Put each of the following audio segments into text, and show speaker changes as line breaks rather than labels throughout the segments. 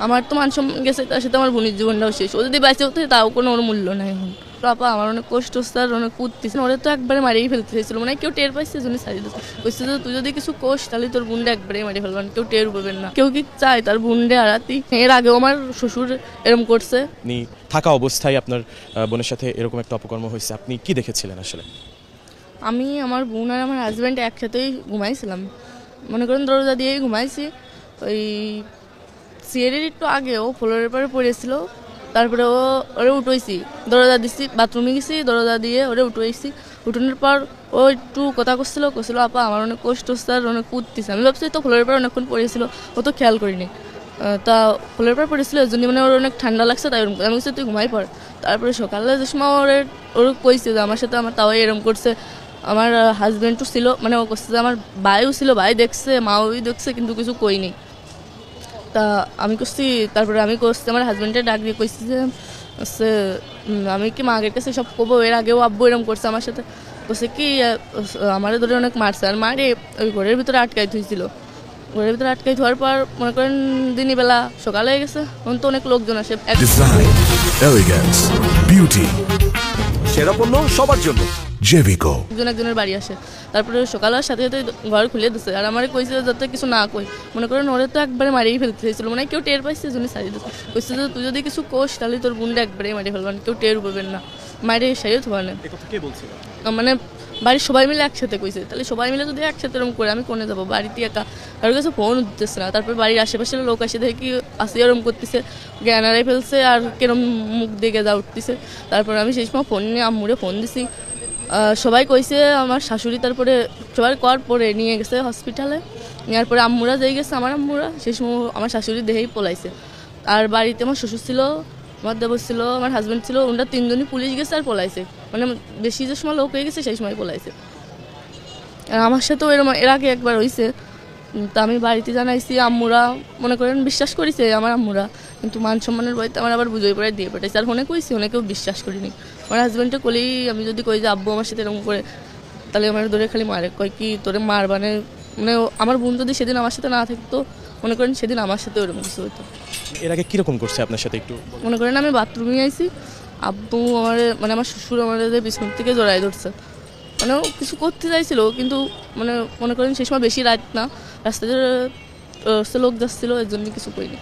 আমার তো মান সম্মান গেছে, তার সাথে আমার বোনের জীবনটাও শেষ। ও যদি বেঁচে হতো তাও কোনো ওর মূল্য নাই এখন। আপা আমার অনেক কষ্ট হচ্ছে আর অনেক কুদতেছে, ওরা তো একবারে মারিয়ে ফেলতে চাইছিল, মানে কেউ টের পাইছে জন্য ছাড়িয়ে দিচ্ছে। বলছে যে তুই যদি কিছু কোষ তাহলে তোর বোনটা একবারে মারিয়ে ফেলবেন, কেউ টের পাবেন না। কেউ কি চায় তার বোনটা হারাতি? এর আগেও আমার শ্বশুর এরকম করছে।
আপনি থাকা অবস্থায় আপনার বোনের সাথে এরকম একটা অপকর্ম হয়েছে, আপনি কি দেখেছিলেন আসলে?
আমি আমার বোন আর আমার হাজব্যান্ড একসাথেই ঘুমাইছিলাম, মনে করেন দরজা দিয়েই ঘুমাইছি। ওই সিয়ারের একটু আগে ও ফ্লোরের পরে পড়েছিল, তারপরে ওরে উঠেছি, দরজা দিচ্ছি, বাথরুমে গেছি, দরজা দিয়ে ওরে উঠেছি। উঠানোর পর ও একটু কথা করছিল আপা আমার অনেক কষ্ট হচ্ছে আর অনেক কুদতেছে। আমি ভাবছি তো ফ্লোরের পর অনেকক্ষণ পড়েছিল, ও তো খেয়াল করিনি। তা ফ্লোরের পর পড়েছিল ওই জন্য মানে ওর অনেক ঠান্ডা লাগছে, তাই ওরকম আমি বলছি তুই ঘুমাই পড়। তারপরে সকালে যে সময় ওর কইছে যে আমার সাথে আমার তাও এরকম করছে। আমার হাজব্যান্ডও ছিল, মানে ও করছে যে আমার ভাইও ছিল, ভাই দেখছে, মাও দেখছে, কিন্তু কিছু কইনি। তা আমি করছি, তারপরে আমি করছি আমার হাজব্যান্ডের ডাক দিয়ে কইছি যে হচ্ছে আমি কি মাগের কাছে সব কবো, এর আগেও আব্বু এরকম করছে আমার সাথে। বলছে কি আমারে ধরে অনেক মারছে, আর মারে ওই ঘরের ভিতরে আটকাই থুইছিল। ঘরের ভিতরে আটকাই থোয়ার পর মনে করেন দিনই বেলা সকালে হয়ে গেছে, তখন তো অনেক লোকজন আসে।
সেরা পণ্য সবার জন্য জেভিকো।
একজনের বাড়ি আসে, তারপরে সকালের সাথে সাথে ঘর খুলে দিচ্ছে। আর আমার কইছে যাতে কিছু না কই, মনে করেন ওরে তো একবারে মারিয়ে ফেলতে চাইছিল, মানে কেউ টের পাইছে জন্য ছাড়িয়ে দিচ্ছে। কইছে যে তুই যদি কিছু কোষ তাহলে তোর বোনটা একবারে মারিয়ে ফেলবেন, কেউ টের পাবেন না। মারিয়ে সারিয়ে থোয়া না, মানে বাড়ির সবাই মিলে একসাথে কইছে। তাহলে সবাই মিলে যদি একসাথে এরকম করে আমি কোনে যাবো, বাড়িতে একা, কারোর কাছে ফোন উঠতেছে না। তারপর বাড়ির আশেপাশের লোক আসে দেখি আসি এরম করতেছে, জ্ঞান হারাই ফেলছে আর কেরম মুখ দেখে যা উঠতেছে। তারপর আমি সেই সময় ফোন নিয়ে আম্মুরে ফোন দিছি, সবাই কইছে আমার শাশুড়ি, তারপরে সবার কর পরে নিয়ে গেছে হসপিটালে। নেওয়ার পরে আম্মুরা যাই গেছে, আমার আম্মুরা সেই সময় আমার শাশুড়ি দেহেই পলাইছে। আর বাড়িতে আমার শ্বশুর ছিল, আমার দেবর ছিল, আমার হাজব্যান্ড ছিল, ওনারা তিনজনই পুলিশ গেছে আর পলাইছে, মানে বেশি যে সময় লোক হয়ে গেছে সেই সময় পলাইছে। আর আমার সাথেও এরকম এর আগে একবার হয়েছে, তা আমি বাড়িতে জানাইছি, আম্মুরা মনে করেন বিশ্বাস করেছে আমার আম্মুরা, কিন্তু মান সম্মানের বইতে আমার আবার বুঝোই পড়ে দিয়ে পাঠাইছে। আর ফোনে কইছি, অনেকেও বিশ্বাস করিনি। আমার হাজব্যান্ডটা কলেই আমি যদি কই যে আব্বু আমার সাথে এরকম করে, তাহলে আমার ধরে খালি মারে, কয় কি তোরে মার, মানে আমার বোন যদি সেদিন আমার সাথে না থাকতো, মনে করেন সেদিন আমার সাথে ওরকম কিছু হতো।
এর আগে কিরকম করছে আপনার সাথে একটু
মনে করেন আমি বাথরুমে আইছি, আব্বু আমার মানে আমার শ্বশুর আমাদের পিছন থেকে জড়াই ধরছে, মানে কিছু করতে চাইছিল, কিন্তু মানে মনে করেন সেই সময় বেশি রাত না, রাস্তাতে লোক যাচ্ছিল, এর জন্য কিছু করিনি।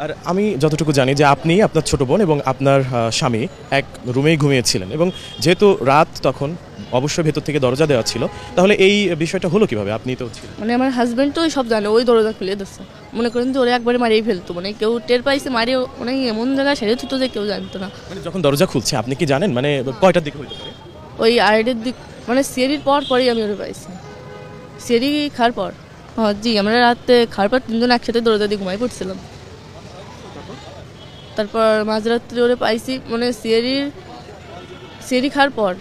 আর আমি যতটুকু জানি যে আপনি, আপনার ছোট বোন এবং আপনার স্বামী এক রুমেই ঘুমিয়েছিলেন, এবং যেহেতু রাত তখন অবশ্যই ভেতর থেকে দরজা দেওয়া ছিল, তাহলে এই বিষয়টা হলো কিভাবে? আপনি তো
মানে আমার হাজব্যান্ড তো সব জানে, ওই দরজা খুলে দিচ্ছে, মনে করেন যে ওরা একবারে মারিয়ে ফেলতো, মানে কেউ টের পাইছে মারিয়ে, মানে এমন জায়গায় সেরে থুতো যে কেউ জানতো না।
মানে যখন দরজা খুলছে আপনি কি জানেন মানে কয়টার দিকে হইতে পারে?
ওই আড়াইটের দিক, মানে সিয়ারির পরেই আমি ওরা পাইছি, সিয়ারি খাওয়ার পর। হ্যাঁ জি, আমরা রাতে খাওয়ার পর তিনজন একসাথে দরজা দিয়ে ঘুমাই পড়ছিলাম। তারপর মাঝরাত্রে ওরে পাইছি, মানে সিয়ারি খাওয়ার পর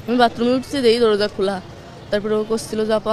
আমি বাথরুমে উঠছি, দেই দরজা খোলা। তারপরে ও করছিল যে আপা